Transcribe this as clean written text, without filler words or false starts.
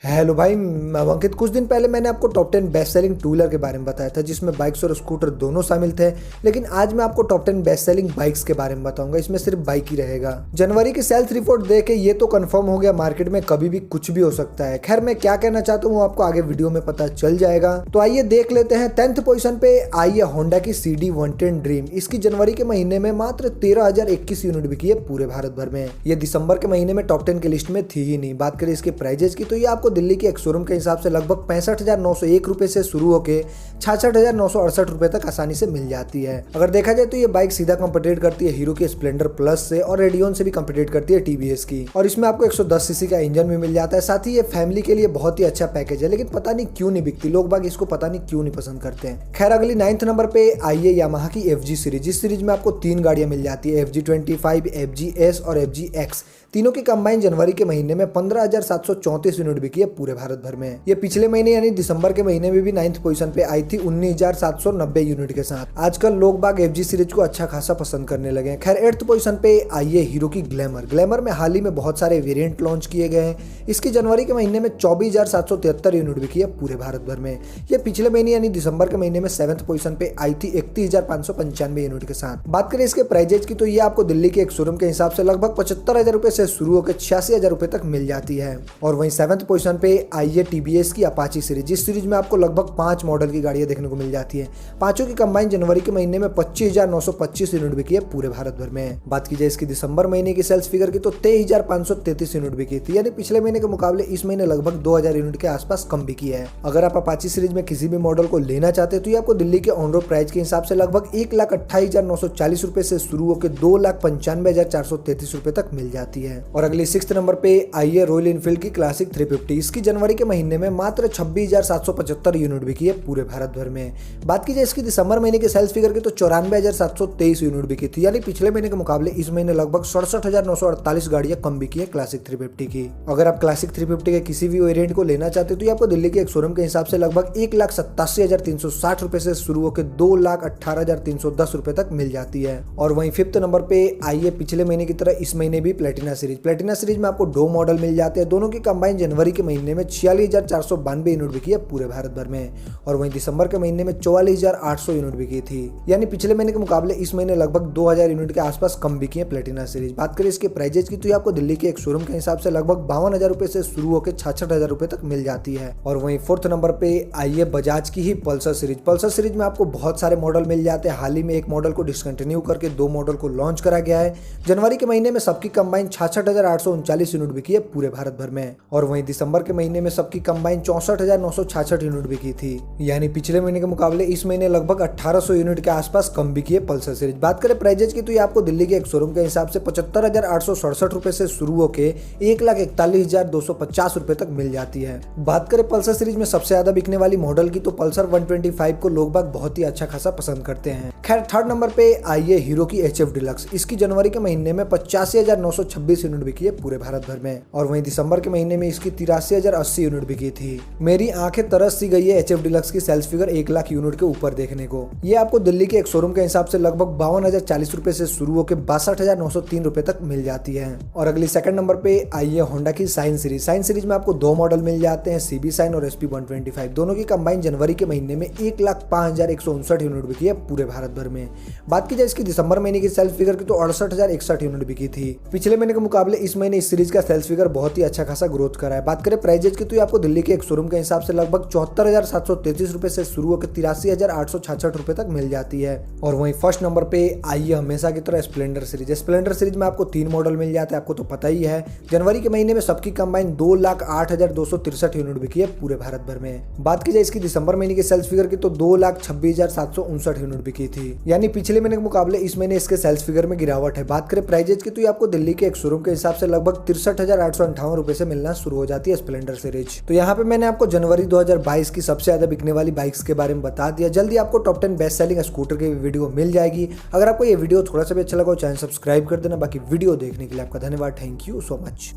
Hello भाई, मैं अंकित। कुछ दिन पहले मैंने आपको top 10 best selling two wheeler के बारे में बताया था, जिसमें बाइक्स और स्कूटर दोनों शामिल थे। लेकिन आज मैं आपको टॉप 10 बेस्ट सेलिंग बाइक्स के बारे में बताऊंगा। इसमें सिर्फ बाइक ही रहेगा। जनवरी की सेल्स रिपोर्ट देख के ये तो कंफर्म हो गया, मार्केट में कभी भी कुछ भी हो सकता है। खैर, मैं क्या कहना चाहता हूँ आपको आगे वीडियो में पता चल जाएगा। तो आइए देख लेते हैं। 10th पोजीशन पे आई है होंडा की CD 110 ड्रीम। इसकी जनवरी के महीने में मात्र 13,021 यूनिट बिकी है पूरे भारत भर में। ये दिसंबर के महीने में टॉप 10 की लिस्ट में थी ही नहीं। बात करें इसके प्राइजेस की, तो ये आपको दिल्ली के एक शोरूम के हिसाब से लगभग 65,901 रुपए से शुरू होकर 66,968 रुपए तक आसानी से मिल जाती है। अगर देखा जाए तो ये बाइक सीधा कंपीट करती है हीरो की स्प्लेंडर प्लस से, और रेडियन से भी कंपीट करती है TVS की। और इसमें आपको 110 सीसी का इंजन भी मिल जाता है। साथ ही ये फैमिली के लिए बहुत ही अच्छा पैकेज है, लेकिन पता नहीं क्यों नहीं बिकती। लोग बाग इसको पता नहीं क्यों नहीं पसंद करते हैं। खैर, अगली 9th नंबर पे आई है यामाहा की FG सीरीज। इस सीरीज में आपको 3 गाड़ियां मिल जाती है, FG25, FG-S और FG-X। तीनों की कंबाइन जनवरी के महीने में 15,734 यूनिट बिकी है पूरे भारत भर में। ये पिछले महीने यानी दिसंबर के महीने में भी 9th पोजीशन पे आई थी 19,790 यूनिट के साथ। आजकल लोग बाग FG सीरीज को अच्छा खासा पसंद करने लगे हैं। खैर, 8th पोजीशन पे आई है हीरो की ग्लैमर। ग्लैमर में हाल ही में बहुत सारे वेरिएंट लॉन्च किए गए हैं। इसकी जनवरी के महीने में 24,773 यूनिट बिकी है पूरे भारत भर में। ये पिछले महीने यानी दिसंबर के महीने में 7th पोजीशन पे आई थी 31,595 यूनिट के साथ। बात करें इसके प्राइजेस की, तो ये आपको दिल्ली के एक शोरूम के हिसाब से लगभग 75,000 रुपए से शुरू होकर 86,000 रुपए तक मिल जाती है। और वहीं 7th पोजीशन पे आई है TVS की अपाची सीरीज। इस सीरीज में आपको लगभग 5 मॉडल की गाड़ियां देखने को मिल जाती है। पांचों की कंबाइन जनवरी के महीने में 25,925 यूनिट बिकी है पूरे भारत भर में। बात की जाए इसकी दिसंबर महीने की सेल्स फिगर की, तो 23,533 यूनिट बिकी थी, यानी पिछले महीने के मुकाबले इस महीने लगभग 2,000 यूनिट के आसपास कम बिकी है। अगर आप अपाची सीरीज में किसी भी मॉडल को लेना चाहते हैं तो ये आपको दिल्ली के ऑन रोड प्राइस के हिसाब से लगभग 1,28,940 रुपए से शुरू होकर 2,95,433 रुपए तक मिल जाती है। और अगली 6th नंबर पे आई है रॉयल एनफील्ड की क्लासिक 350। इसकी जनवरी के महीने में मात्र 26,775 यूनिट बिकी है पूरे भारत भर में। बात की जाए इसकी दिसंबर महीने के सेल्स फिगर की, तो 94,723 यूनिट बिकी थी, यानी पिछले महीने के मुकाबले इस महीने लगभग 67,948 गाड़ियां कम बिकी है क्लासिक 350 की। अगर आप क्लासिक 350 के किसी भी वेरिएंट को लेना चाहते हो तो ये आपको दिल्ली के एक शोरूम के हिसाब से लगभग 1,87,360 रुपए से शुरू होकर 2,18,310 रुपए तक मिल जाती है। और वहीं 5th नंबर पे आई है पिछले महीने की तरह इस महीने भी प्लेटिना सीरीज। प्लेटिना सीरीज में आपको 2 मॉडल मिल जाते हैं। दोनों की कंबाइन जनवरी के महीने में 46,492 यूनिट बिकी है पूरे भारत भर में। और वहीं दिसंबर के महीने में 44,800 यूनिट बिकी थी, यानी पिछले महीने के मुकाबले इस महीने लगभग 2,000 यूनिट के आसपास कम बिकी है प्लेटिना सीरीज। बात करें इसके प्राइजेस की, तो ये आपको दिल्ली के एक शोरूम के हिसाब से लगभग 52,000 रुपए से शुरू होकर 66,000 रुपए तक मिल जाती है। और वहीं 4th नंबर पे आई है बजाज की ही पल्सर सीरीज। पल्सर सीरीज में आपको बहुत सारे मॉडल मिल जाते हैं। हाल ही में एक मॉडल को डिसकंटिन्यू करके 2 मॉडल को लॉन्च करा गया है। जनवरी के महीने में सबकी कंबाइन 66,839 यूनिट बिकी है पूरे भारत भर में। और वहीं दिसंबर के महीने में सबकी कंबाइन 64,966 यूनिट बिकी थी, यानी पिछले महीने के मुकाबले इस महीने लगभग 1,800 यूनिट के आसपास कम बिकी है पल्सर सीरीज। बात करें प्राइजेस की, तो ये आपको दिल्ली के एक शोरूम के हिसाब से 75,867 रुपए से शुरू होकर 1,41,250 रुपए तक मिल जाती है। बात करें पल्सर सीरीज में सबसे ज्यादा बिकने वाली मॉडल की, तो पल्सर 125 को लोग बाग बहुत ही अच्छा खासा पसंद करते हैं। खैर, 3rd नंबर पे आई है हीरो की HF डिलक्स। इसकी जनवरी के महीने में 85,926 यूनिट बिकी है पूरे भारत भर में। और वहीं दिसंबर के महीने में इसकी 83,080 यूनिट बिकी थी। मेरी आंखें तरस सी गई है HF डिलक्स की सेल्स फिगर 1 लाख यूनिट के ऊपर देखने को। ये आपको दिल्ली के एक शोरूम के हिसाब से लगभग 52,040 रुपए से शुरू होकर 62,903 रुपए तक मिल जाती है। और अगली 2nd नंबर पे आई है होंडा की साइन सीरीज। साइन सीरीज में आपको 2 मॉडल मिल जाते हैं, CB साइन और SP 125। दोनों की कंबाइन जनवरी के महीने में 1,05,159 यूनिट बिकी है पूरे भारत भर में। बात की जाए इसकी दिसंबर महीने की सेल्स फिगर की, तो 68,061 यूनिट बिकी थी। पिछले महीने के मुकाबले इस महीने इस सीरीज का सेल्स फिगर बहुत ही अच्छा खासा ग्रोथ करा है। बात करें प्राइजेस की, तो आपको दिल्ली के एक शोरूम के हिसाब से लगभग 74,733 रुपए से शुरू होकर 83,866 रुपए तक मिल जाती है। और वहीं 1st नंबर पे आई है हमेशा की तरह स्प्लेंडर सीरीज। स्प्लेंडर सीरीज में आपको 3 मॉडल मिल जाते हैं, आपको तो पता ही है। जनवरी के महीने में सबकी कंबाइन 2,08,263 यूनिट बिकी है पूरे भारत भर में। बात की जाए इसकी दिसंबर महीने की सेल्स फिगर की, तो 2,26,759 यूनिट बिकी थी, यानी पिछले महीने के मुकाबले इस महीने इसके सेल्स फिगर में गिरावट है। बात करें प्राइजेस की, तो आपको दिल्ली के एक शोरूम के हिसाब से लगभग 63,858 रुपए से मिलना शुरू हो जाती है स्प्लेंडर सीरीज। तो यहाँ पे मैंने आपको जनवरी 2022 की सबसे ज्यादा बिकने वाली बाइक्स के बारे में बता दिया। जल्दी आपको टॉप 10 बेस्ट सेलिंग स्कूटर की वीडियो मिल जाएगी। अगर आपको ये वीडियो थोड़ा सा भी अच्छा लगा, चैनल सब्सक्राइब कर देना। बाकी वीडियो देखने के लिए आपका धन्यवाद। Thank you so much.